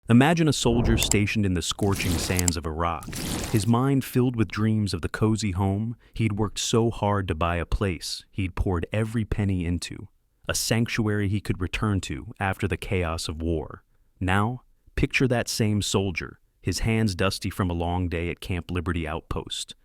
Imagine a soldier stationed in the scorching sands of Iraq, his mind filled with dreams of the cozy home he'd worked so hard to buy, a place he'd poured every penny into, a sanctuary he could return to after the chaos of war. Now, picture that same soldier, his hands dusty from a long day at Camp Liberty Outpost,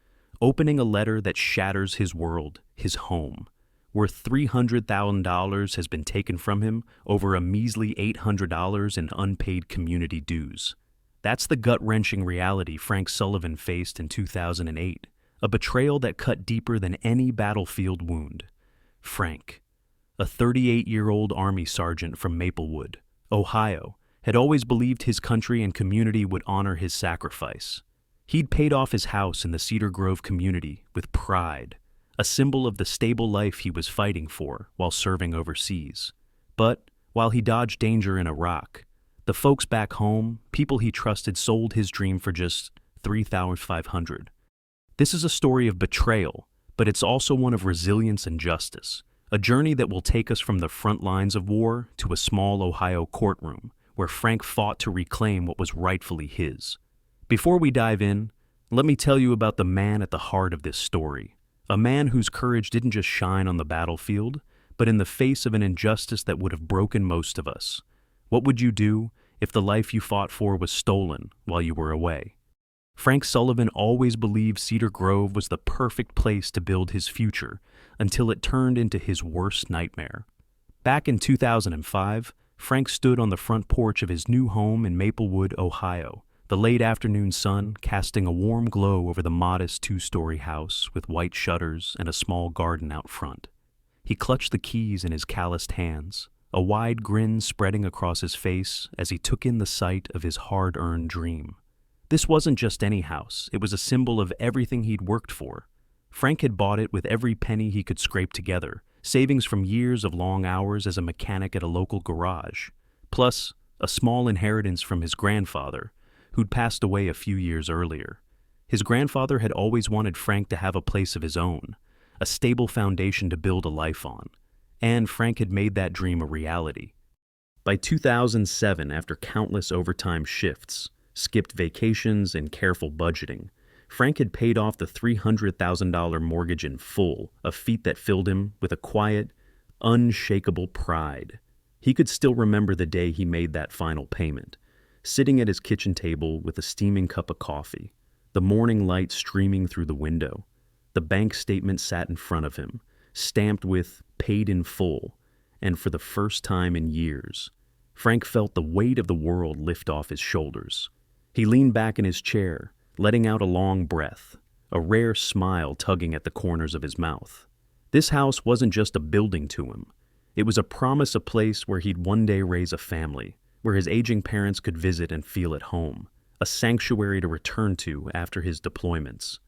opening a letter that shatters his world, his home. Worth $300,000 has been taken from him over a measly $800 in unpaid community dues. That's the gut-wrenching reality Frank Sullivan faced in 2008, a betrayal that cut deeper than any battlefield wound. Frank, a 38-year-old Army sergeant from Maplewood, Ohio, had always believed his country and community would honor his sacrifice. He'd paid off his house in the Cedar Grove community with pride, a symbol of the stable life he was fighting for while serving overseas. But while he dodged danger in Iraq, the folks back home, people he trusted, sold his dream for just $3,500. This is a story of betrayal, but it's also one of resilience and justice, a journey that will take us from the front lines of war to a small Ohio courtroom where Frank fought to reclaim what was rightfully his. Before we dive in, let me tell you about the man at the heart of this story. A man whose courage didn't just shine on the battlefield, but in the face of an injustice that would have broken most of us. What would you do if the life you fought for was stolen while you were away? Frank Sullivan always believed Cedar Grove was the perfect place to build his future until it turned into his worst nightmare. Back in 2005, Frank stood on the front porch of his new home in Maplewood, Ohio, the late afternoon sun casting a warm glow over the modest two-story house with white shutters and a small garden out front. He clutched the keys in his calloused hands, a wide grin spreading across his face as he took in the sight of his hard-earned dream. This wasn't just any house, it was a symbol of everything he'd worked for. Frank had bought it with every penny he could scrape together, savings from years of long hours as a mechanic at a local garage, plus a small inheritance from his grandfather, who'd passed away a few years earlier. His grandfather had always wanted Frank to have a place of his own, a stable foundation to build a life on, and Frank had made that dream a reality. By 2007, after countless overtime shifts, skipped vacations, and careful budgeting, Frank had paid off the $300,000 mortgage in full, a feat that filled him with a quiet, unshakable pride. He could still remember the day he made that final payment, sitting at his kitchen table with a steaming cup of coffee, the morning light streaming through the window. The bank statement sat in front of him, stamped with "paid in full," and for the first time in years, Frank felt the weight of the world lift off his shoulders. He leaned back in his chair, letting out a long breath, a rare smile tugging at the corners of his mouth. This house wasn't just a building to him. It was a promise, a place where he'd one day raise a family, where his aging parents could visit and feel at home, a sanctuary to return to after his deployments.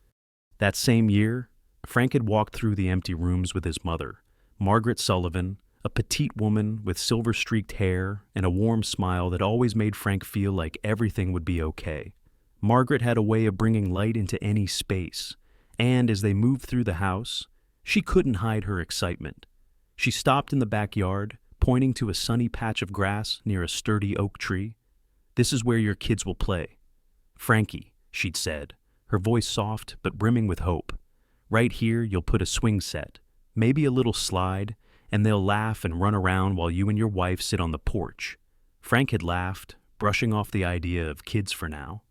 That same year, Frank had walked through the empty rooms with his mother, Margaret Sullivan, a petite woman with silver-streaked hair and a warm smile that always made Frank feel like everything would be okay. Margaret had a way of bringing light into any space, and as they moved through the house, she couldn't hide her excitement. She stopped in the backyard, pointing to a sunny patch of grass near a sturdy oak tree. "This is where your kids will play. Frankie," she'd said, her voice soft but brimming with hope. "Right here you'll put a swing set, maybe a little slide, and they'll laugh and run around while you and your wife sit on the porch." Frank had laughed, brushing off the idea of kids for now.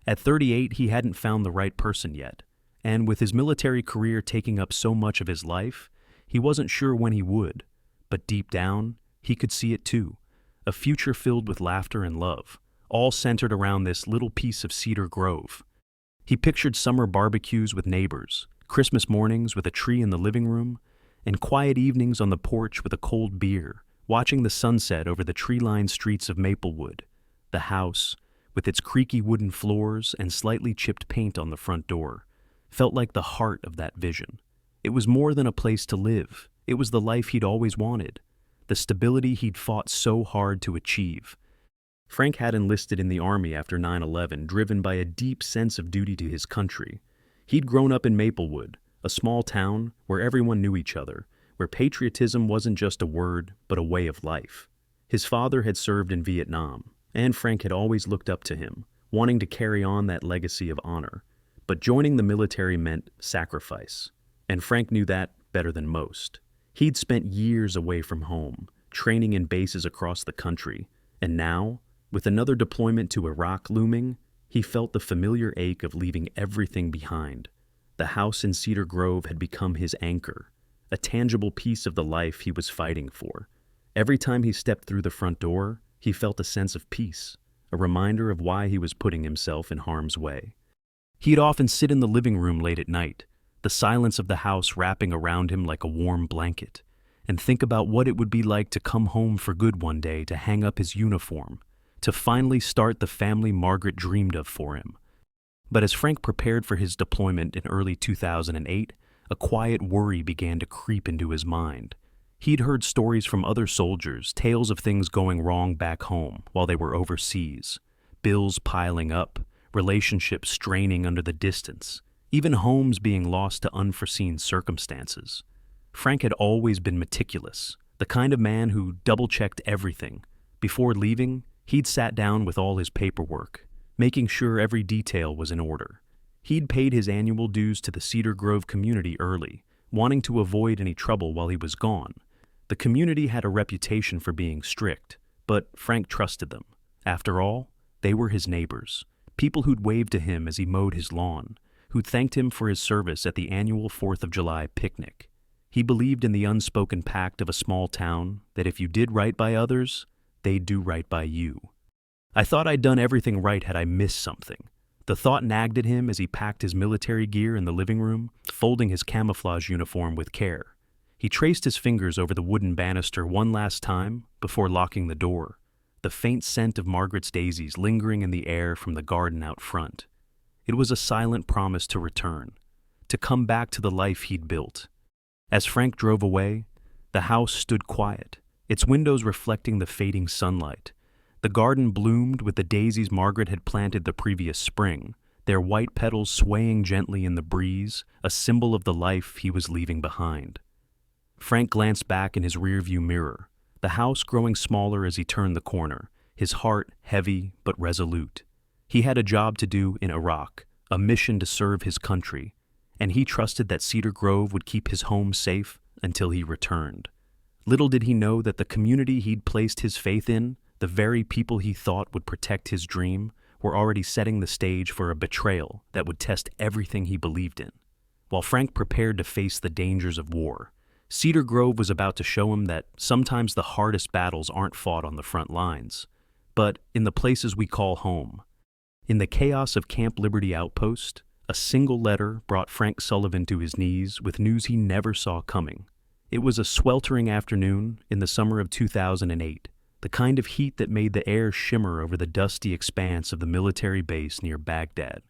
At 38, he hadn't found the right person yet, and with his military career taking up so much of his life, he wasn't sure when he would. But deep down, he could see it too, a future filled with laughter and love, all centered around this little piece of Cedar Grove. He pictured summer barbecues with neighbors, Christmas mornings with a tree in the living room, and quiet evenings on the porch with a cold beer, watching the sunset over the tree-lined streets of Maplewood. The house, with its creaky wooden floors and slightly chipped paint on the front door, felt like the heart of that vision. It was more than a place to live. It was the life he'd always wanted, the stability he'd fought so hard to achieve. Frank had enlisted in the Army after 9/11, driven by a deep sense of duty to his country. He'd grown up in Maplewood, a small town where everyone knew each other, where patriotism wasn't just a word, but a way of life. His father had served in Vietnam, and Frank had always looked up to him, wanting to carry on that legacy of honor. But joining the military meant sacrifice, and Frank knew that better than most. He'd spent years away from home, training in bases across the country, and now, with another deployment to Iraq looming, he felt the familiar ache of leaving everything behind. The house in Cedar Grove had become his anchor, a tangible piece of the life he was fighting for. Every time he stepped through the front door, he felt a sense of peace, a reminder of why he was putting himself in harm's way. He'd often sit in the living room late at night, the silence of the house wrapping around him like a warm blanket, and think about what it would be like to come home for good one day, to hang up his uniform, to finally start the family Margaret dreamed of for him. But as Frank prepared for his deployment in early 2008, a quiet worry began to creep into his mind. He'd heard stories from other soldiers, tales of things going wrong back home while they were overseas, bills piling up, relationships straining under the distance, even homes being lost to unforeseen circumstances. Frank had always been meticulous, the kind of man who double-checked everything. Before leaving, he'd sat down with all his paperwork, making sure every detail was in order. He'd paid his annual dues to the Cedar Grove community early, wanting to avoid any trouble while he was gone. The community had a reputation for being strict, but Frank trusted them. After all, they were his neighbors, people who'd waved to him as he mowed his lawn, who'd thanked him for his service at the annual 4th of July picnic. He believed in the unspoken pact of a small town that if you did right by others, they'd do right by you. I thought I'd done everything right had I missed something. The thought nagged at him as he packed his military gear in the living room, folding his camouflage uniform with care. He traced his fingers over the wooden banister one last time before locking the door, the faint scent of Margaret's daisies lingering in the air from the garden out front. It was a silent promise to return, to come back to the life he'd built. As Frank drove away, the house stood quiet, its windows reflecting the fading sunlight. The garden bloomed with the daisies Margaret had planted the previous spring, their white petals swaying gently in the breeze, a symbol of the life he was leaving behind. Frank glanced back in his rearview mirror, the house growing smaller as he turned the corner, his heart heavy but resolute. He had a job to do in Iraq, a mission to serve his country, and he trusted that Cedar Grove would keep his home safe until he returned. Little did he know that the community he'd placed his faith in, the very people he thought would protect his dream, were already setting the stage for a betrayal that would test everything he believed in. While Frank prepared to face the dangers of war, Cedar Grove was about to show him that sometimes the hardest battles aren't fought on the front lines, but in the places we call home. In the chaos of Camp Liberty Outpost, a single letter brought Frank Sullivan to his knees with news he never saw coming. It was a sweltering afternoon in the summer of 2008, the kind of heat that made the air shimmer over the dusty expanse of the military base near Baghdad.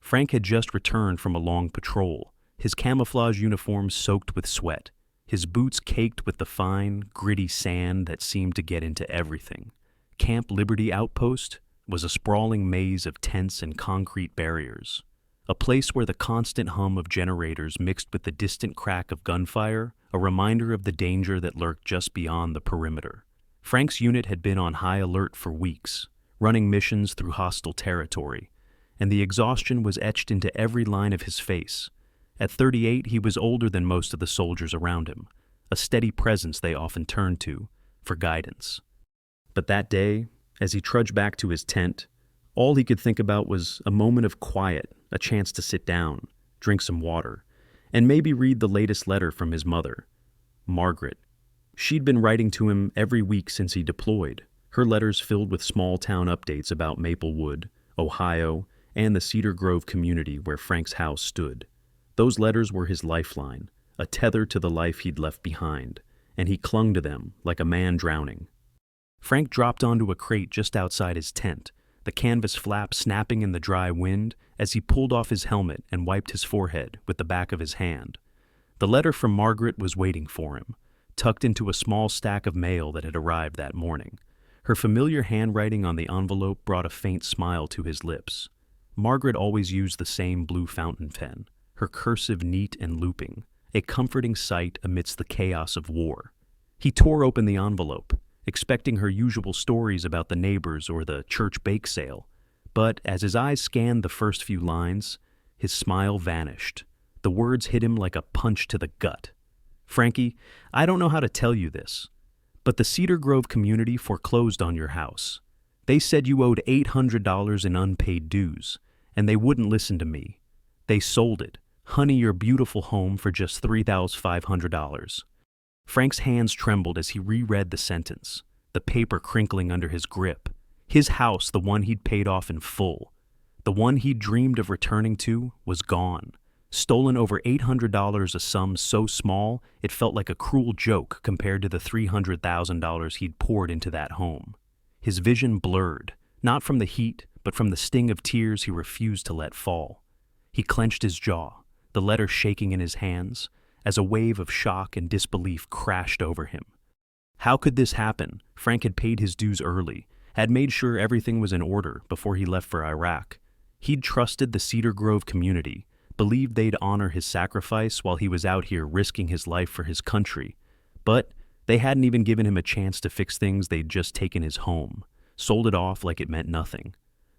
Frank had just returned from a long patrol, his camouflage uniform soaked with sweat, his boots caked with the fine, gritty sand that seemed to get into everything. Camp Liberty Outpost was a sprawling maze of tents and concrete barriers, a place where the constant hum of generators mixed with the distant crack of gunfire, a reminder of the danger that lurked just beyond the perimeter. Frank's unit had been on high alert for weeks, running missions through hostile territory, and the exhaustion was etched into every line of his face. At 38, he was older than most of the soldiers around him, a steady presence they often turned to for guidance. But that day, as he trudged back to his tent, all he could think about was a moment of quiet, a chance to sit down, drink some water, and maybe read the latest letter from his mother, Margaret. She'd been writing to him every week since he deployed, her letters filled with small-town updates about Maplewood, Ohio, and the Cedar Grove community where Frank's house stood. Those letters were his lifeline, a tether to the life he'd left behind, and he clung to them like a man drowning. Frank dropped onto a crate just outside his tent, the canvas flap snapping in the dry wind as he pulled off his helmet and wiped his forehead with the back of his hand. The letter from Margaret was waiting for him, tucked into a small stack of mail that had arrived that morning. Her familiar handwriting on the envelope brought a faint smile to his lips. Margaret always used the same blue fountain pen, her cursive neat and looping, a comforting sight amidst the chaos of war. He tore open the envelope, expecting her usual stories about the neighbors or the church bake sale. But as his eyes scanned the first few lines, his smile vanished. The words hit him like a punch to the gut. "Frankie, I don't know how to tell you this, but the Cedar Grove community foreclosed on your house. They said you owed $800 in unpaid dues, and they wouldn't listen to me. They sold it, honey, your beautiful home for just $3,500. Frank's hands trembled as he reread the sentence, the paper crinkling under his grip. His house, the one he'd paid off in full, the one he'd dreamed of returning to, was gone. Stolen over $800, a sum so small it felt like a cruel joke compared to the $300,000 he'd poured into that home. His vision blurred, not from the heat, but from the sting of tears he refused to let fall. He clenched his jaw, the letter shaking in his hands, as a wave of shock and disbelief crashed over him. How could this happen? Frank had paid his dues early, had made sure everything was in order before he left for Iraq. He'd trusted the Cedar Grove community, believed they'd honor his sacrifice while he was out here risking his life for his country. But they hadn't even given him a chance to fix things they'd just taken his home, sold it off like it meant nothing.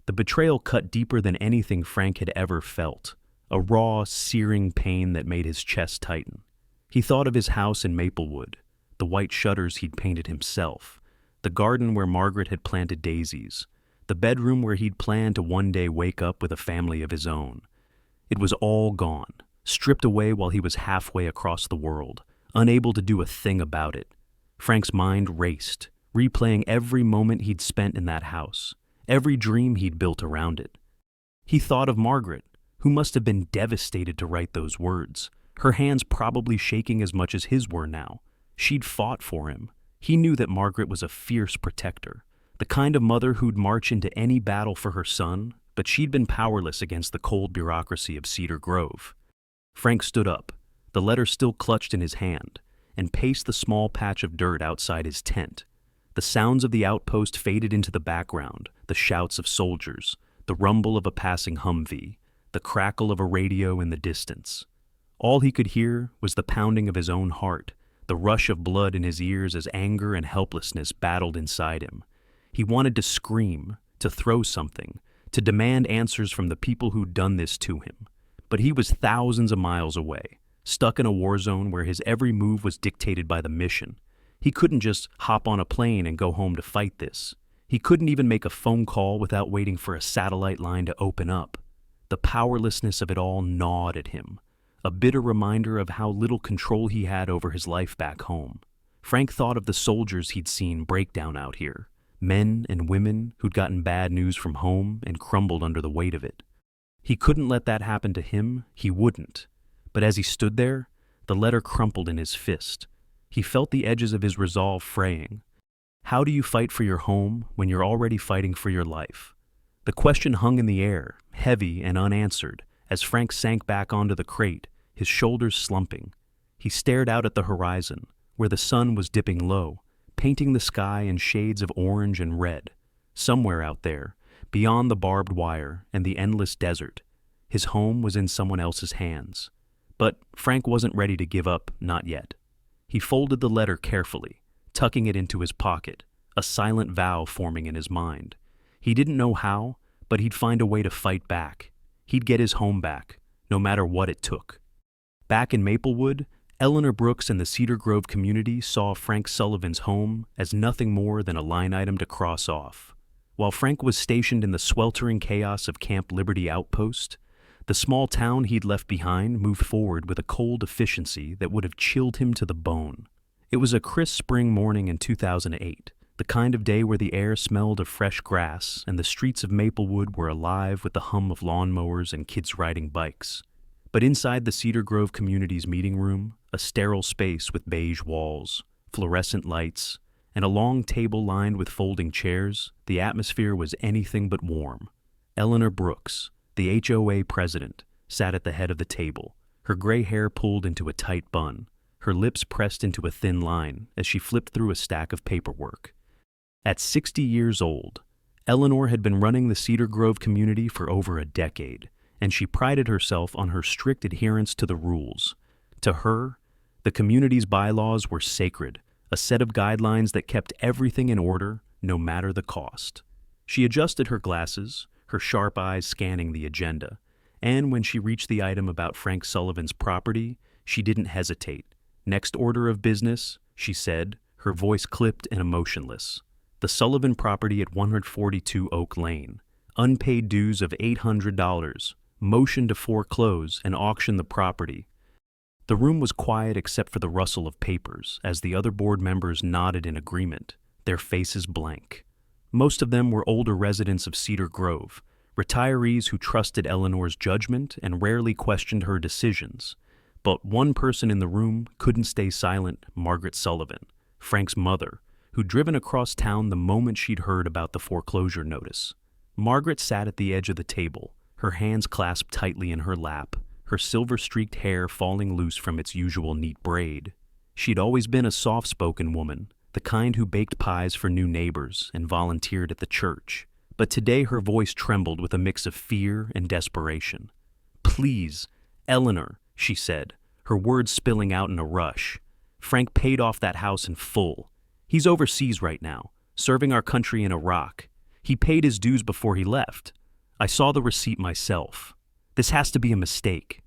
The betrayal cut deeper than anything Frank had ever felt, a raw, searing pain that made his chest tighten. He thought of his house in Maplewood, the white shutters he'd painted himself, the garden where Margaret had planted daisies, the bedroom where he'd planned to one day wake up with a family of his own. It was all gone, stripped away while he was halfway across the world, unable to do a thing about it. Frank's mind raced, replaying every moment he'd spent in that house, every dream he'd built around it. He thought of Margaret, who must have been devastated to write those words, her hands probably shaking as much as his were now. She'd fought for him. He knew that Margaret was a fierce protector, the kind of mother who'd march into any battle for her son, but she'd been powerless against the cold bureaucracy of Cedar Grove. Frank stood up, the letter still clutched in his hand, and paced the small patch of dirt outside his tent. The sounds of the outpost faded into the background, the shouts of soldiers, the rumble of a passing Humvee, the crackle of a radio in the distance. All he could hear was the pounding of his own heart, the rush of blood in his ears as anger and helplessness battled inside him. He wanted to scream, to throw something, to demand answers from the people who'd done this to him. But he was thousands of miles away, stuck in a war zone where his every move was dictated by the mission. He couldn't just hop on a plane and go home to fight this. He couldn't even make a phone call without waiting for a satellite line to open up. The powerlessness of it all gnawed at him, a bitter reminder of how little control he had over his life back home. Frank thought of the soldiers he'd seen break down out here, men and women who'd gotten bad news from home and crumbled under the weight of it. He couldn't let that happen to him, he wouldn't. But as he stood there, the letter crumpled in his fist. He felt the edges of his resolve fraying. How do you fight for your home when you're already fighting for your life? The question hung in the air, heavy and unanswered, as Frank sank back onto the crate, his shoulders slumping. He stared out at the horizon, where the sun was dipping low, painting the sky in shades of orange and red. Somewhere out there, beyond the barbed wire and the endless desert, his home was in someone else's hands. But Frank wasn't ready to give up, not yet. He folded the letter carefully, tucking it into his pocket, a silent vow forming in his mind. He didn't know how, but he'd find a way to fight back. He'd get his home back, no matter what it took. Back in Maplewood, Eleanor Brooks and the Cedar Grove community saw Frank Sullivan's home as nothing more than a line item to cross off. While Frank was stationed in the sweltering chaos of Camp Liberty Outpost, the small town he'd left behind moved forward with a cold efficiency that would have chilled him to the bone. It was a crisp spring morning in 2008, the kind of day where the air smelled of fresh grass and the streets of Maplewood were alive with the hum of lawnmowers and kids riding bikes. But inside the Cedar Grove community's meeting room, a sterile space with beige walls, fluorescent lights, and a long table lined with folding chairs, the atmosphere was anything but warm. Eleanor Brooks, the HOA president, sat at the head of the table, her gray hair pulled into a tight bun, her lips pressed into a thin line as she flipped through a stack of paperwork. At 60 years old, Eleanor had been running the Cedar Grove community for over a decade, and she prided herself on her strict adherence to the rules. To her, the community's bylaws were sacred, a set of guidelines that kept everything in order, no matter the cost. She adjusted her glasses, her sharp eyes scanning the agenda, and when she reached the item about Frank Sullivan's property, she didn't hesitate. "Next order of business," she said, her voice clipped and emotionless. "The Sullivan property at 142 Oak Lane. Unpaid dues of $800. Motion to foreclose and auction the property." The room was quiet except for the rustle of papers as the other board members nodded in agreement, their faces blank. Most of them were older residents of Cedar Grove, retirees who trusted Eleanor's judgment and rarely questioned her decisions. But one person in the room couldn't stay silent: Margaret Sullivan, Frank's mother, who'd driven across town the moment she'd heard about the foreclosure notice. Margaret sat at the edge of the table, her hands clasped tightly in her lap, her silver-streaked hair falling loose from its usual neat braid. She'd always been a soft-spoken woman, the kind who baked pies for new neighbors and volunteered at the church. But today her voice trembled with a mix of fear and desperation. "Please, Eleanor," she said, her words spilling out in a rush. "Frank paid off that house in full. He's overseas right now, serving our country in Iraq. He paid his dues before he left. I saw the receipt myself. This has to be a mistake."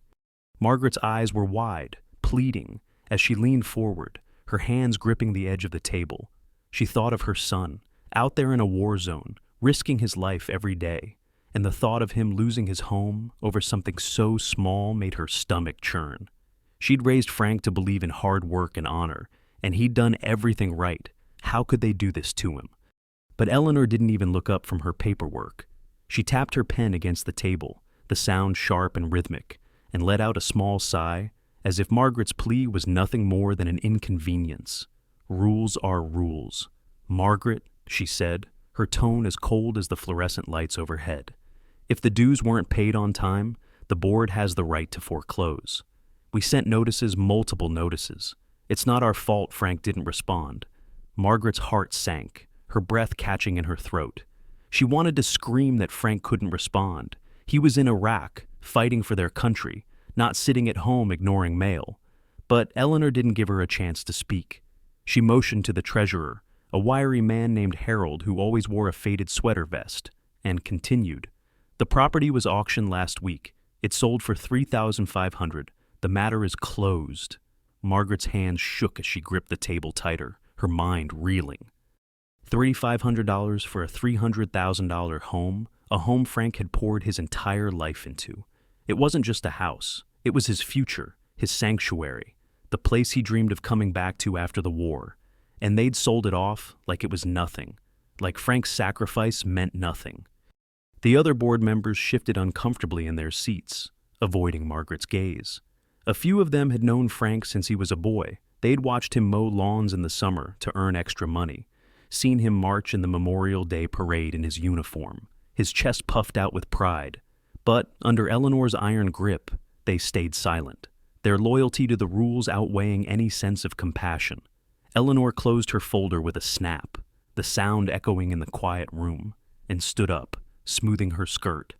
Margaret's eyes were wide, pleading, as she leaned forward, her hands gripping the edge of the table. She thought of her son, out there in a war zone, risking his life every day, and the thought of him losing his home over something so small made her stomach churn. She'd raised Frank to believe in hard work and honor, and he'd done everything right. How could they do this to him? But Eleanor didn't even look up from her paperwork. She tapped her pen against the table, the sound sharp and rhythmic, and let out a small sigh, as if Margaret's plea was nothing more than an inconvenience. "Rules are rules. Margaret," she said, her tone as cold as the fluorescent lights overhead. "If the dues weren't paid on time, the board has the right to foreclose. We sent notices, multiple notices. It's not our fault Frank didn't respond." Margaret's heart sank, her breath catching in her throat. She wanted to scream that Frank couldn't respond. He was in Iraq, fighting for their country, not sitting at home ignoring mail. But Eleanor didn't give her a chance to speak. She motioned to the treasurer, a wiry man named Harold who always wore a faded sweater vest, and continued. "The property was auctioned last week. It sold for $3,500. The matter is closed." Margaret's hands shook as she gripped the table tighter, her mind reeling. $3,500 for a $300,000 home, a home Frank had poured his entire life into. It wasn't just a house. It was his future, his sanctuary, the place he dreamed of coming back to after the war. And they'd sold it off like it was nothing, like Frank's sacrifice meant nothing. The other board members shifted uncomfortably in their seats, avoiding Margaret's gaze. A few of them had known Frank since he was a boy. They'd watched him mow lawns in the summer to earn extra money, seen him march in the Memorial Day parade in his uniform, his chest puffed out with pride. But under Eleanor's iron grip, they stayed silent, their loyalty to the rules outweighing any sense of compassion. Eleanor closed her folder with a snap, the sound echoing in the quiet room, and stood up, smoothing her skirt.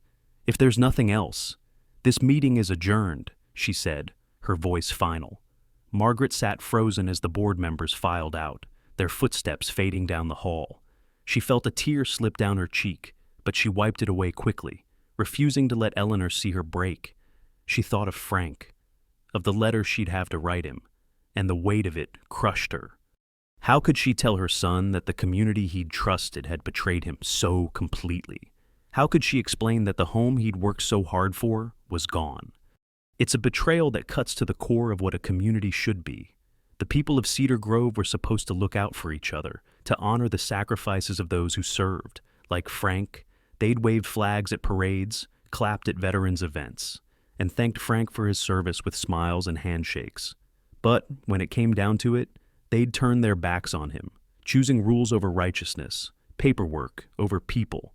"If there's nothing else, this meeting is adjourned," she said, her voice final. Margaret sat frozen as the board members filed out, their footsteps fading down the hall. She felt a tear slip down her cheek, but she wiped it away quickly, refusing to let Eleanor see her break. She thought of Frank, of the letter she'd have to write him, and the weight of it crushed her. How could she tell her son that the community he'd trusted had betrayed him so completely? How could she explain that the home he'd worked so hard for was gone? It's a betrayal that cuts to the core of what a community should be. The people of Cedar Grove were supposed to look out for each other, to honor the sacrifices of those who served. Like Frank, they'd waved flags at parades, clapped at veterans' events, and thanked Frank for his service with smiles and handshakes. But when it came down to it, they'd turn their backs on him, choosing rules over righteousness, paperwork over people.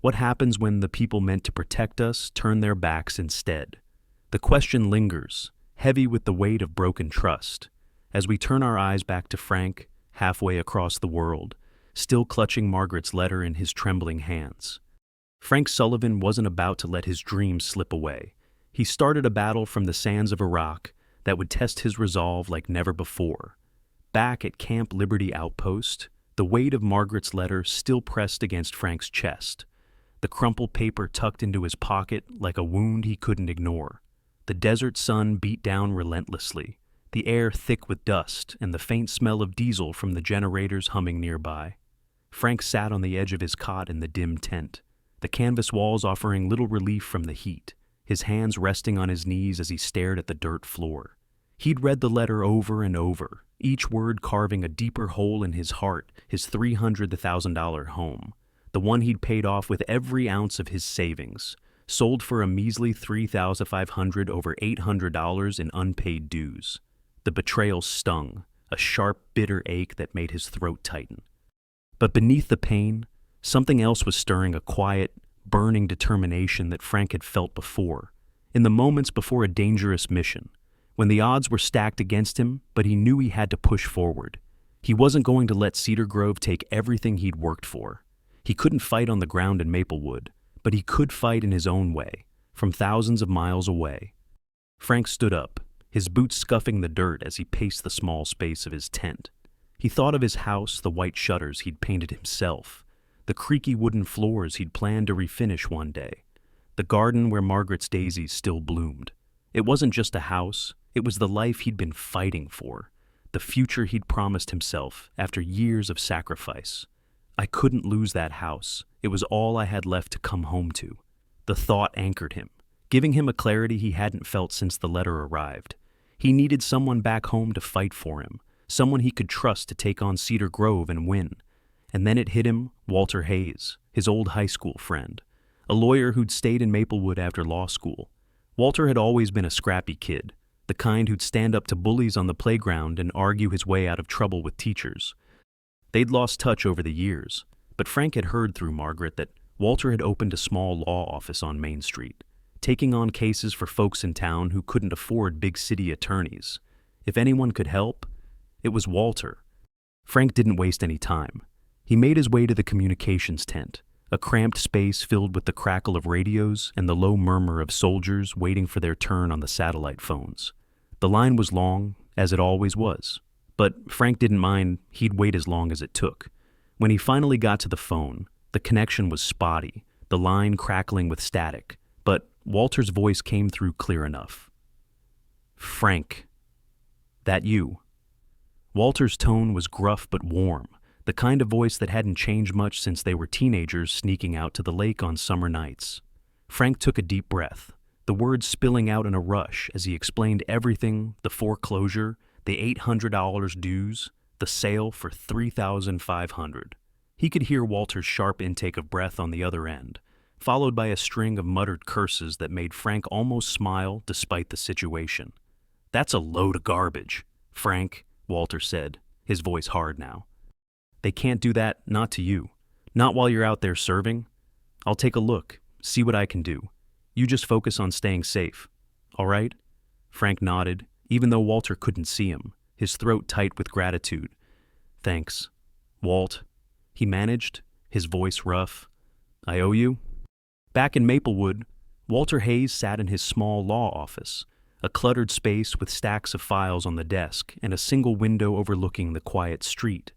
What happens when the people meant to protect us turn their backs instead? The question lingers, heavy with the weight of broken trust, as we turn our eyes back to Frank, halfway across the world, still clutching Margaret's letter in his trembling hands. Frank Sullivan wasn't about to let his dreams slip away. He started a battle from the sands of Iraq that would test his resolve like never before. Back at Camp Liberty Outpost, the weight of Margaret's letter still pressed against Frank's chest, the crumpled paper tucked into his pocket like a wound he couldn't ignore. The desert sun beat down relentlessly, the air thick with dust and the faint smell of diesel from the generators humming nearby. Frank sat on the edge of his cot in the dim tent, the canvas walls offering little relief from the heat, his hands resting on his knees as he stared at the dirt floor. He'd read the letter over and over, each word carving a deeper hole in his heart, his $300,000 home, the one he'd paid off with every ounce of his savings, sold for a measly $3,500 over $800 in unpaid dues. The betrayal stung, a sharp, bitter ache that made his throat tighten. But beneath the pain, something else was stirring, a quiet, burning determination that Frank had felt before, in the moments before a dangerous mission, when the odds were stacked against him, but he knew he had to push forward. He wasn't going to let Cedar Grove take everything he'd worked for. He couldn't fight on the ground in Maplewood, but he could fight in his own way, from thousands of miles away. Frank stood up, his boots scuffing the dirt as he paced the small space of his tent. He thought of his house, the white shutters he'd painted himself, the creaky wooden floors he'd planned to refinish one day, the garden where Margaret's daisies still bloomed. It wasn't just a house, it was the life he'd been fighting for, the future he'd promised himself after years of sacrifice. I couldn't lose that house. It was all I had left to come home to. The thought anchored him, giving him a clarity he hadn't felt since the letter arrived. He needed someone back home to fight for him, someone he could trust to take on Cedar Grove and win. And then it hit him, Walter Hayes, his old high school friend, a lawyer who'd stayed in Maplewood after law school. Walter had always been a scrappy kid, the kind who'd stand up to bullies on the playground and argue his way out of trouble with teachers. They'd lost touch over the years, but Frank had heard through Margaret that Walter had opened a small law office on Main Street, taking on cases for folks in town who couldn't afford big city attorneys. If anyone could help, it was Walter. Frank didn't waste any time. He made his way to the communications tent, a cramped space filled with the crackle of radios and the low murmur of soldiers waiting for their turn on the satellite phones. The line was long, as it always was, but Frank didn't mind. He'd wait as long as it took. When he finally got to the phone, the connection was spotty, the line crackling with static, but Walter's voice came through clear enough. "Frank, that you?" Walter's tone was gruff but warm, the kind of voice that hadn't changed much since they were teenagers sneaking out to the lake on summer nights. Frank took a deep breath, the words spilling out in a rush as he explained everything: the foreclosure, the $800 dues, the sale for $3,500. He could hear Walter's sharp intake of breath on the other end, followed by a string of muttered curses that made Frank almost smile despite the situation. "That's a load of garbage, Frank," Walter said, his voice hard now. "They can't do that, not to you. Not while you're out there serving. I'll take a look, see what I can do. You just focus on staying safe. All right?" Frank nodded, even though Walter couldn't see him, his throat tight with gratitude. "Thanks, Walt," he managed, his voice rough. "I owe you?" Back in Maplewood, Walter Hayes sat in his small law office, a cluttered space with stacks of files on the desk and a single window overlooking the quiet street.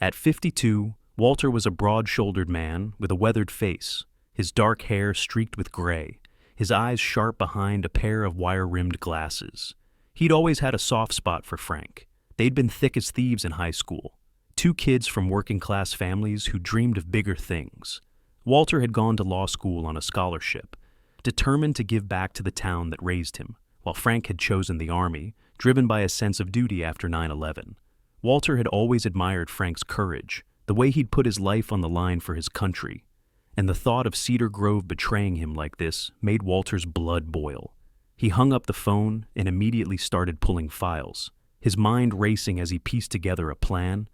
At 52, Walter was a broad-shouldered man with a weathered face, his dark hair streaked with gray, his eyes sharp behind a pair of wire-rimmed glasses. He'd always had a soft spot for Frank. They'd been thick as thieves in high school, two kids from working-class families who dreamed of bigger things. Walter had gone to law school on a scholarship, determined to give back to the town that raised him, while Frank had chosen the Army, driven by a sense of duty after 9/11. Walter had always admired Frank's courage, the way he'd put his life on the line for his country, and the thought of Cedar Grove betraying him like this made Walter's blood boil. He hung up the phone and immediately started pulling files, his mind racing as he pieced together a plan.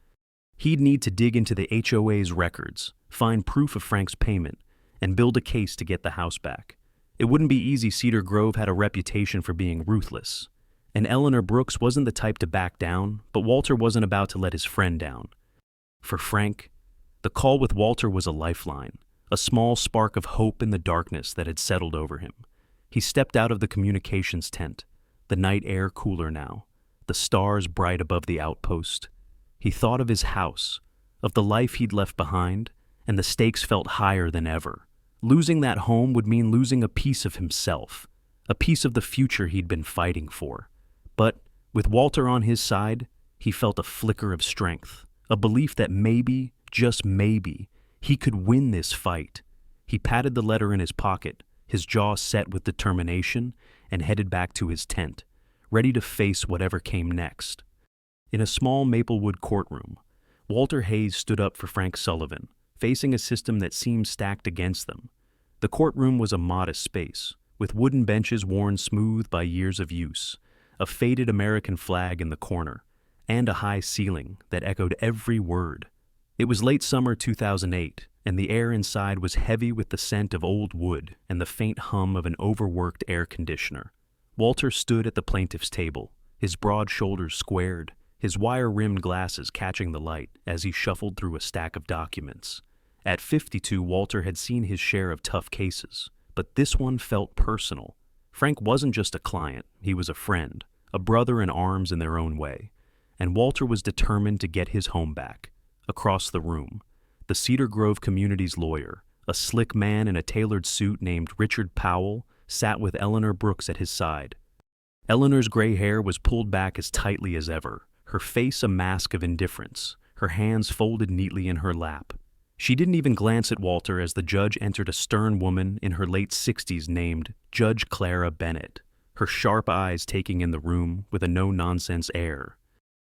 He'd need to dig into the HOA's records, find proof of Frank's payment, and build a case to get the house back. It wouldn't be easy. Cedar Grove had a reputation for being ruthless, and Eleanor Brooks wasn't the type to back down, but Walter wasn't about to let his friend down. For Frank, the call with Walter was a lifeline, a small spark of hope in the darkness that had settled over him. He stepped out of the communications tent, the night air cooler now, the stars bright above the outpost. He thought of his house, of the life he'd left behind, and the stakes felt higher than ever. Losing that home would mean losing a piece of himself, a piece of the future he'd been fighting for. But with Walter on his side, he felt a flicker of strength, a belief that maybe, just maybe, he could win this fight. He patted the letter in his pocket, his jaw set with determination, and headed back to his tent, ready to face whatever came next. In a small Maplewood courtroom, Walter Hayes stood up for Frank Sullivan, facing a system that seemed stacked against them. The courtroom was a modest space, with wooden benches worn smooth by years of use, a faded American flag in the corner, and a high ceiling that echoed every word. It was late summer 2008, and the air inside was heavy with the scent of old wood and the faint hum of an overworked air conditioner. Walter stood at the plaintiff's table, his broad shoulders squared, his wire-rimmed glasses catching the light as he shuffled through a stack of documents. At 52, Walter had seen his share of tough cases, but this one felt personal. Frank wasn't just a client, he was a friend, a brother in arms in their own way. And Walter was determined to get his home back. Across the room, the Cedar Grove community's lawyer, a slick man in a tailored suit named Richard Powell, sat with Eleanor Brooks at his side. Eleanor's gray hair was pulled back as tightly as ever, her face a mask of indifference, her hands folded neatly in her lap. She didn't even glance at Walter as the judge entered a stern woman in her late 60s named Judge Clara Bennett, her sharp eyes taking in the room with a no-nonsense air.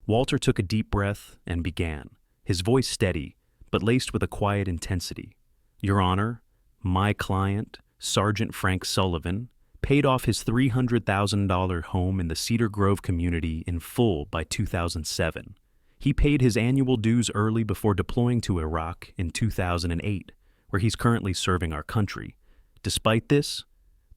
Walter took a deep breath and began, his voice steady, but laced with a quiet intensity. Your Honor, my client, Sergeant Frank Sullivan, paid off his $300,000 home in the Cedar Grove community in full by 2007. He paid his annual dues early before deploying to Iraq in 2008, where he's currently serving our country. Despite this,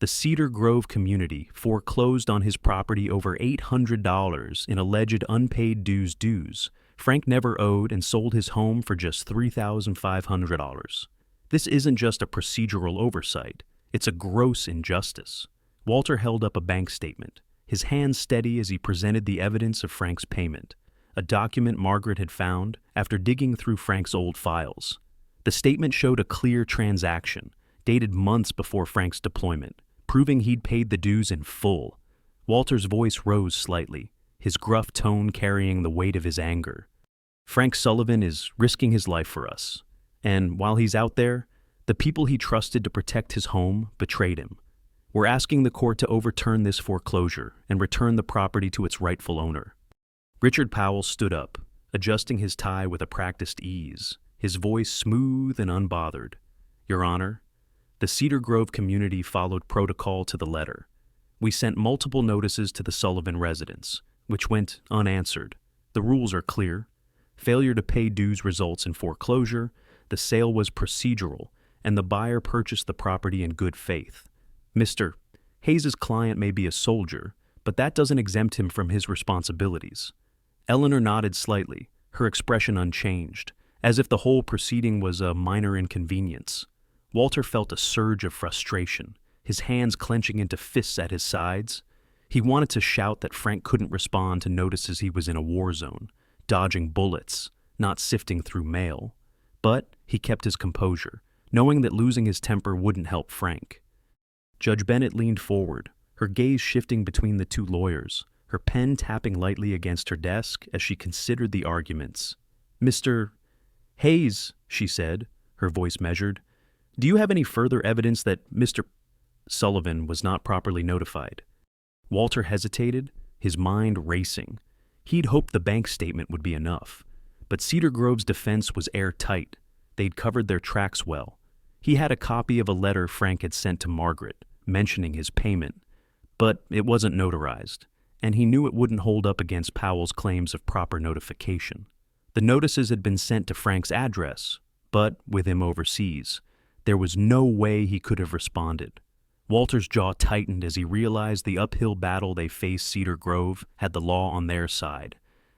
the Cedar Grove community foreclosed on his property over $800 in alleged unpaid dues Frank never owed and sold his home for just $3,500. This isn't just a procedural oversight, it's a gross injustice. Walter held up a bank statement, his hands steady as he presented the evidence of Frank's payment, a document Margaret had found after digging through Frank's old files. The statement showed a clear transaction, dated months before Frank's deployment, proving he'd paid the dues in full. Walter's voice rose slightly, his gruff tone carrying the weight of his anger. Frank Sullivan is risking his life for us, and while he's out there, the people he trusted to protect his home betrayed him. We're asking the court to overturn this foreclosure and return the property to its rightful owner. Richard Powell stood up, adjusting his tie with a practiced ease, his voice smooth and unbothered. Your Honor, the Cedar Grove community followed protocol to the letter. We sent multiple notices to the Sullivan residence, which went unanswered. The rules are clear. Failure to pay dues results in foreclosure, the sale was procedural, and the buyer purchased the property in good faith. Mr. Hayes' client may be a soldier, but that doesn't exempt him from his responsibilities. Eleanor nodded slightly, her expression unchanged, as if the whole proceeding was a minor inconvenience. Walter felt a surge of frustration, his hands clenching into fists at his sides. He wanted to shout that Frank couldn't respond to notices he was in a war zone, dodging bullets, not sifting through mail. But he kept his composure, knowing that losing his temper wouldn't help Frank. Judge Bennett leaned forward, her gaze shifting between the two lawyers, her pen tapping lightly against her desk as she considered the arguments. Mr. Hayes, she said, her voice measured, do you have any further evidence that Mr. Sullivan was not properly notified? Walter hesitated, his mind racing. He'd hoped the bank statement would be enough. But Cedar Grove's defense was airtight. They'd covered their tracks well. He had a copy of a letter Frank had sent to Margaret, mentioning his payment. But it wasn't notarized, and he knew it wouldn't hold up against Powell's claims of proper notification. The notices had been sent to Frank's address, but with him overseas, there was no way he could have responded. Walter's jaw tightened as he realized the uphill battle they faced Cedar Grove had the law on their side,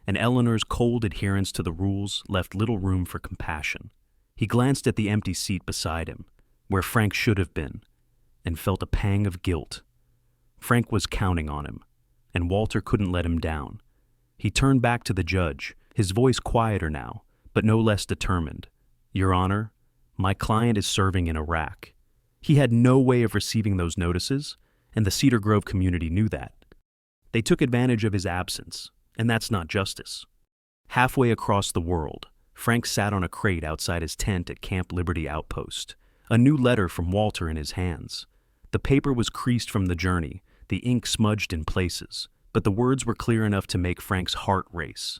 and Eleanor's cold adherence to the rules left little room for compassion. He glanced at the empty seat beside him, where Frank should have been, and felt a pang of guilt. Frank was counting on him, and Walter couldn't let him down. He turned back to the judge, his voice quieter now, but no less determined. "Your Honor, my client is serving in Iraq." He had no way of receiving those notices, and the Cedar Grove community knew that. They took advantage of his absence, and that's not justice. Halfway across the world, Frank sat on a crate outside his tent at Camp Liberty Outpost, a new letter from Walter in his hands. The paper was creased from the journey, the ink smudged in places, but the words were clear enough to make Frank's heart race.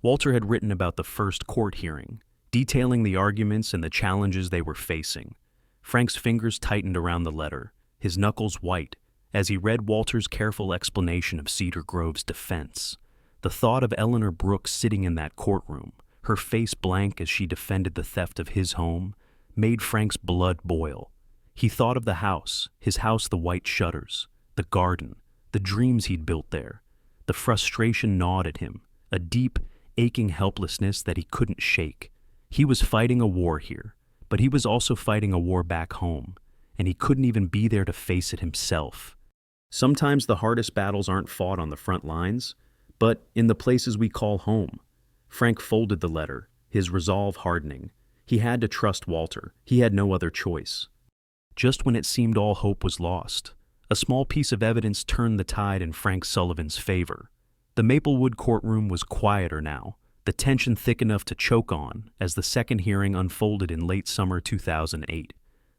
Walter had written about the first court hearing, detailing the arguments and the challenges they were facing. Frank's fingers tightened around the letter, his knuckles white, as he read Walter's careful explanation of Cedar Grove's defense. The thought of Eleanor Brooks sitting in that courtroom, her face blank as she defended the theft of his home, made Frank's blood boil. He thought of the house, his house, the white shutters, the garden, the dreams he'd built there. The frustration gnawed at him, a deep, aching helplessness that he couldn't shake. He was fighting a war here, but he was also fighting a war back home, and he couldn't even be there to face it himself. Sometimes the hardest battles aren't fought on the front lines, but in the places we call home. Frank folded the letter, his resolve hardening. He had to trust Walter. He had no other choice. Just when it seemed all hope was lost, a small piece of evidence turned the tide in Frank Sullivan's favor. The Maplewood courtroom was quieter now, the tension thick enough to choke on as the second hearing unfolded in late summer 2008.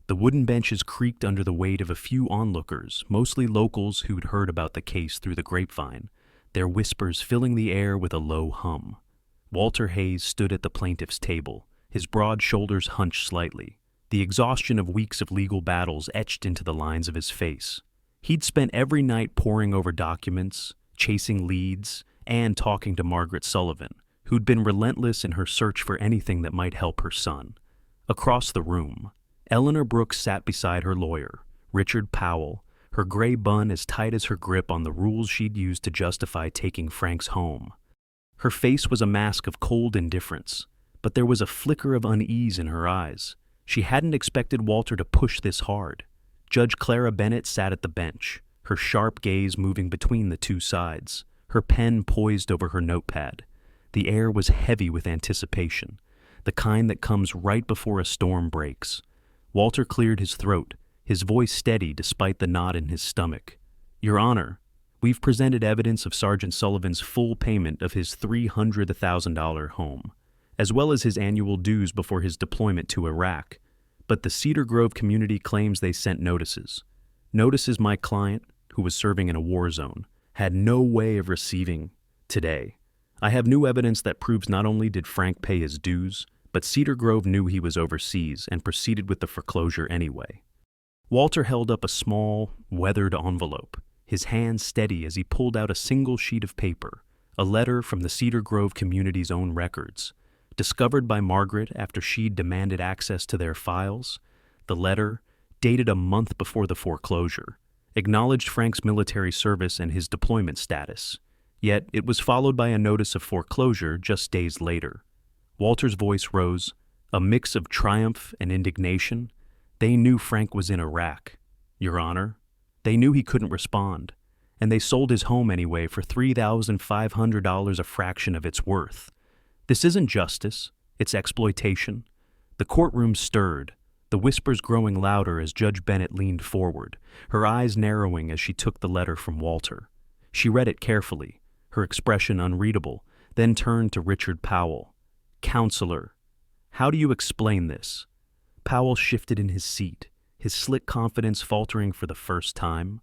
The wooden benches creaked under the weight of a few onlookers, mostly locals who'd heard about the case through the grapevine, their whispers filling the air with a low hum. Walter Hayes stood at the plaintiff's table, his broad shoulders hunched slightly, the exhaustion of weeks of legal battles etched into the lines of his face. He'd spent every night poring over documents, chasing leads, and talking to Margaret Sullivan, who'd been relentless in her search for anything that might help her son. Across the room, Eleanor Brooks sat beside her lawyer, Richard Powell, her gray bun as tight as her grip on the rules she'd used to justify taking Frank's home. Her face was a mask of cold indifference, but there was a flicker of unease in her eyes. She hadn't expected Walter to push this hard. Judge Clara Bennett sat at the bench, her sharp gaze moving between the two sides, her pen poised over her notepad. The air was heavy with anticipation, the kind that comes right before a storm breaks. Walter cleared his throat, his voice steady despite the knot in his stomach. "Your Honor, we've presented evidence of Sergeant Sullivan's full payment of his $300,000 home, as well as his annual dues before his deployment to Iraq. But the Cedar Grove community claims they sent notices. Notices my client, who was serving in a war zone, had no way of receiving today. I have new evidence that proves not only did Frank pay his dues, but Cedar Grove knew he was overseas and proceeded with the foreclosure anyway." Walter held up a small, weathered envelope, his hand steady as he pulled out a single sheet of paper, a letter from the Cedar Grove community's own records. Discovered by Margaret after she'd demanded access to their files, the letter, dated a month before the foreclosure, acknowledged Frank's military service and his deployment status. Yet it was followed by a notice of foreclosure just days later. Walter's voice rose, a mix of triumph and indignation. They knew Frank was in Iraq, Your Honor. They knew he couldn't respond, and they sold his home anyway for $3,500, a fraction of its worth. This isn't justice, it's exploitation. The courtroom stirred, the whispers growing louder as Judge Bennett leaned forward, her eyes narrowing as she took the letter from Walter. She read it carefully, her expression unreadable, then turned to Richard Powell. "Counselor, how do you explain this?" Powell shifted in his seat, his slick confidence faltering for the first time.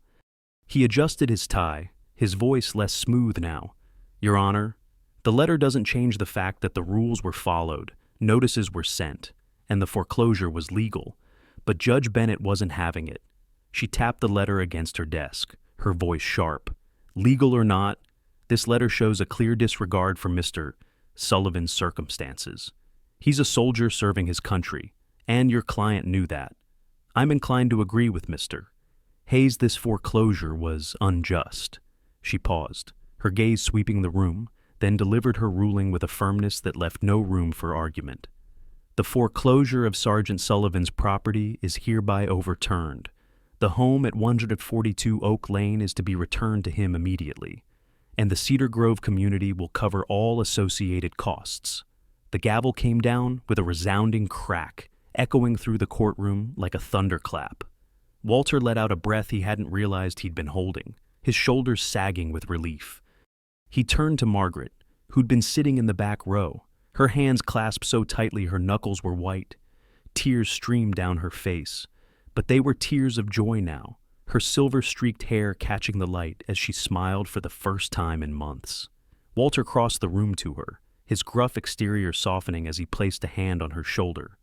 He adjusted his tie, his voice less smooth now. "Your Honor, the letter doesn't change the fact that the rules were followed, notices were sent, and the foreclosure was legal. But Judge Bennett wasn't having it." She tapped the letter against her desk, her voice sharp. "Legal or not, this letter shows a clear disregard for Mr. Sullivan's circumstances. He's a soldier serving his country, and your client knew that. I'm inclined to agree with Mr. Hayes. This foreclosure was unjust." She paused, her gaze sweeping the room, then delivered her ruling with a firmness that left no room for argument. "The foreclosure of Sergeant Sullivan's property is hereby overturned. The home at 142 Oak Lane is to be returned to him immediately. and the Cedar Grove community will cover all associated costs. The gavel came down with a resounding crack, echoing through the courtroom like a thunderclap. Walter let out a breath he hadn't realized he'd been holding, his shoulders sagging with relief. He turned to Margaret, who'd been sitting in the back row, her hands clasped so tightly her knuckles were white. Tears streamed down her face, but they were tears of joy now, her silver-streaked hair catching the light as she smiled for the first time in months. Walter crossed the room to her, his gruff exterior softening as he placed a hand on her shoulder.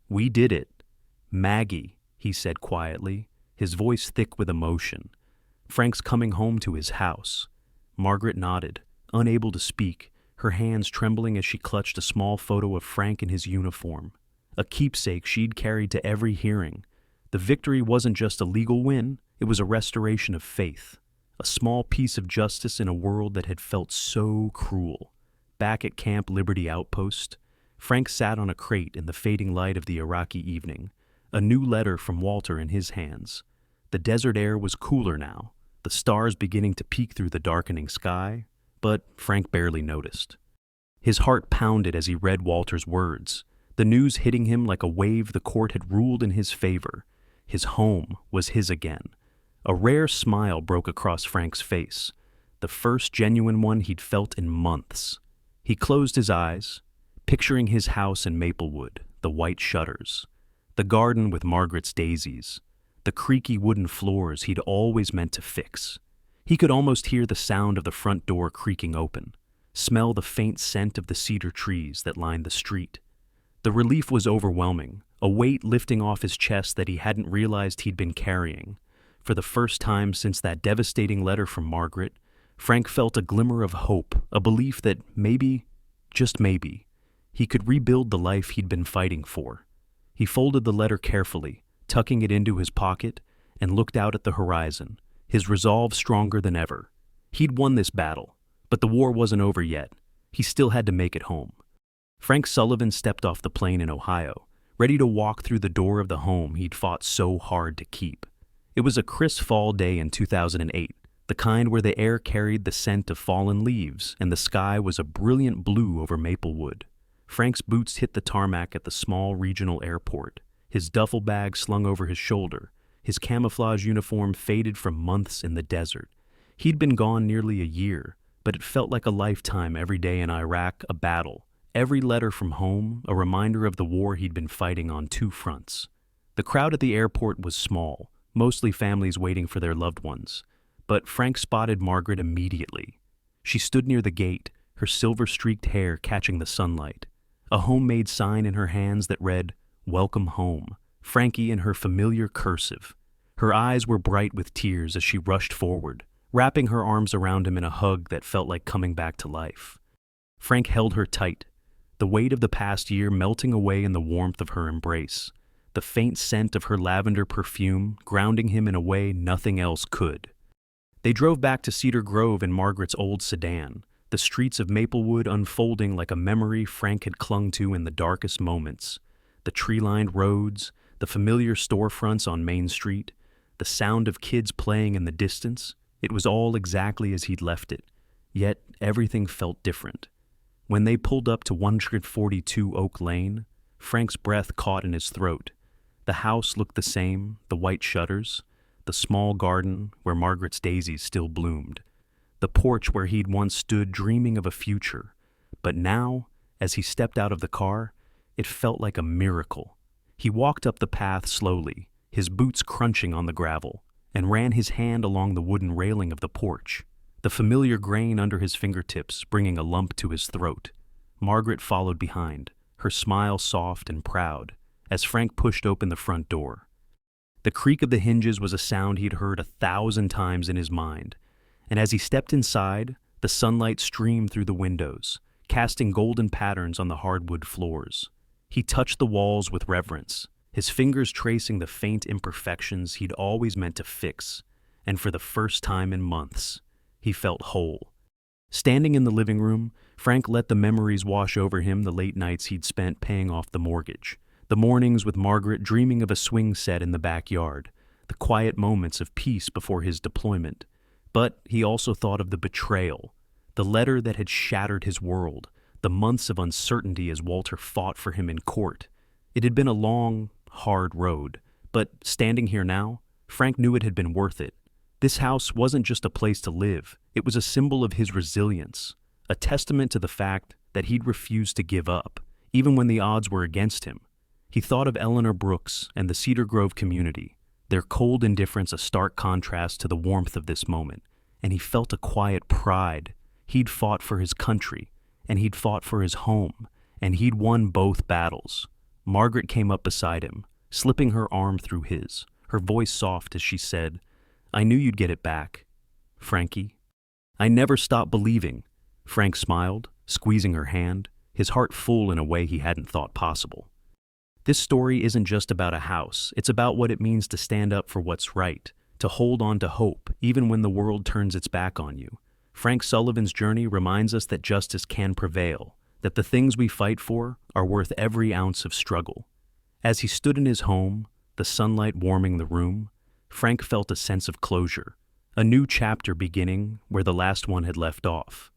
"We did it. Maggie," he said quietly, his voice thick with emotion. "Frank's coming home to his house." Margaret nodded, unable to speak, her hands trembling as she clutched a small photo of Frank in his uniform, a keepsake she'd carried to every hearing. The victory wasn't just a legal win, it was a restoration of faith, a small piece of justice in a world that had felt so cruel. Back at Camp Liberty Outpost, Frank sat on a crate in the fading light of the Iraqi evening, a new letter from Walter in his hands. The desert air was cooler now, the stars beginning to peek through the darkening sky, but Frank barely noticed. His heart pounded as he read Walter's words, the news hitting him like a wave the court had ruled in his favor. His home was his again. A rare smile broke across Frank's face, the first genuine one he'd felt in months. He closed his eyes, picturing his house in Maplewood, the white shutters, the garden with Margaret's daisies, the creaky wooden floors he'd always meant to fix. He could almost hear the sound of the front door creaking open, smell the faint scent of the cedar trees that lined the street. The relief was overwhelming, a weight lifting off his chest that he hadn't realized he'd been carrying. For the first time since that devastating letter from Margaret, Frank felt a glimmer of hope, a belief that maybe, just maybe, he could rebuild the life he'd been fighting for. He folded the letter carefully, tucking it into his pocket, and looked out at the horizon, his resolve stronger than ever. He'd won this battle, but the war wasn't over yet. He still had to make it home. Frank Sullivan stepped off the plane in Ohio, ready to walk through the door of the home he'd fought so hard to keep. It was a crisp fall day in 2008, the kind where the air carried the scent of fallen leaves and the sky was a brilliant blue over Maplewood. Frank's boots hit the tarmac at the small regional airport, his duffel bag slung over his shoulder, his camouflage uniform faded from months in the desert. He'd been gone nearly a year, but it felt like a lifetime every day in Iraq, a battle. Every letter from home, a reminder of the war he'd been fighting on two fronts. The crowd at the airport was small, mostly families waiting for their loved ones. But Frank spotted Margaret immediately. She stood near the gate, her silver-streaked hair catching the sunlight, a homemade sign in her hands that read, "Welcome home," Frankie in her familiar cursive. Her eyes were bright with tears as she rushed forward, wrapping her arms around him in a hug that felt like coming back to life. Frank held her tight, the weight of the past year melting away in the warmth of her embrace, the faint scent of her lavender perfume grounding him in a way nothing else could. They drove back to Cedar Grove in Margaret's old sedan, the streets of Maplewood unfolding like a memory Frank had clung to in the darkest moments. The tree-lined roads, the familiar storefronts on Main Street, the sound of kids playing in the distance, it was all exactly as he'd left it, yet everything felt different. When they pulled up to 142 Oak Lane, Frank's breath caught in his throat. The house looked the same, the white shutters, the small garden where Margaret's daisies still bloomed, the porch where he'd once stood dreaming of a future. But now, as he stepped out of the car, it felt like a miracle. He walked up the path slowly, his boots crunching on the gravel, and ran his hand along the wooden railing of the porch, the familiar grain under his fingertips bringing a lump to his throat. Margaret followed behind, her smile soft and proud, as Frank pushed open the front door. The creak of the hinges was a sound he'd heard 1,000 times in his mind, and as he stepped inside, the sunlight streamed through the windows, casting golden patterns on the hardwood floors. He touched the walls with reverence, his fingers tracing the faint imperfections he'd always meant to fix, and for the first time in months, he felt whole. Standing in the living room, Frank let the memories wash over him, the late nights he'd spent paying off the mortgage, the mornings with Margaret dreaming of a swing set in the backyard, the quiet moments of peace before his deployment. But he also thought of the betrayal, The letter that had shattered his world, the months of uncertainty as Walter fought for him in court. It had been a long, hard road, but standing here now, Frank knew it had been worth it. This house wasn't just a place to live, it was a symbol of his resilience, a testament to the fact that he'd refused to give up, even when the odds were against him. He thought of Eleanor Brooks and the Cedar Grove community, their cold indifference a stark contrast to the warmth of this moment, and he felt a quiet pride. He'd fought for his country, and he'd fought for his home, and he'd won both battles. Margaret came up beside him, slipping her arm through his, her voice soft as she said, "I knew you'd get it back, Frankie." "I never stopped believing." Frank smiled, squeezing her hand, his heart full in a way he hadn't thought possible. This story isn't just about a house, it's about what it means to stand up for what's right, to hold on to hope, even when the world turns its back on you. Frank Sullivan's journey reminds us that justice can prevail, that the things we fight for are worth every ounce of struggle. As he stood in his home, the sunlight warming the room, Frank felt a sense of closure, a new chapter beginning where the last one had left off.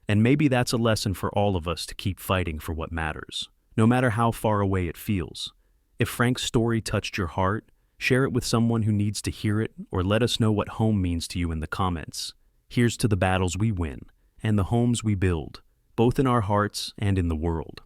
And maybe that's a lesson for all of us to keep fighting for what matters, no matter how far away it feels. If Frank's story touched your heart, share it with someone who needs to hear it, or let us know what home means to you in the comments. Here's to the battles we win and the homes we build, both in our hearts and in the world.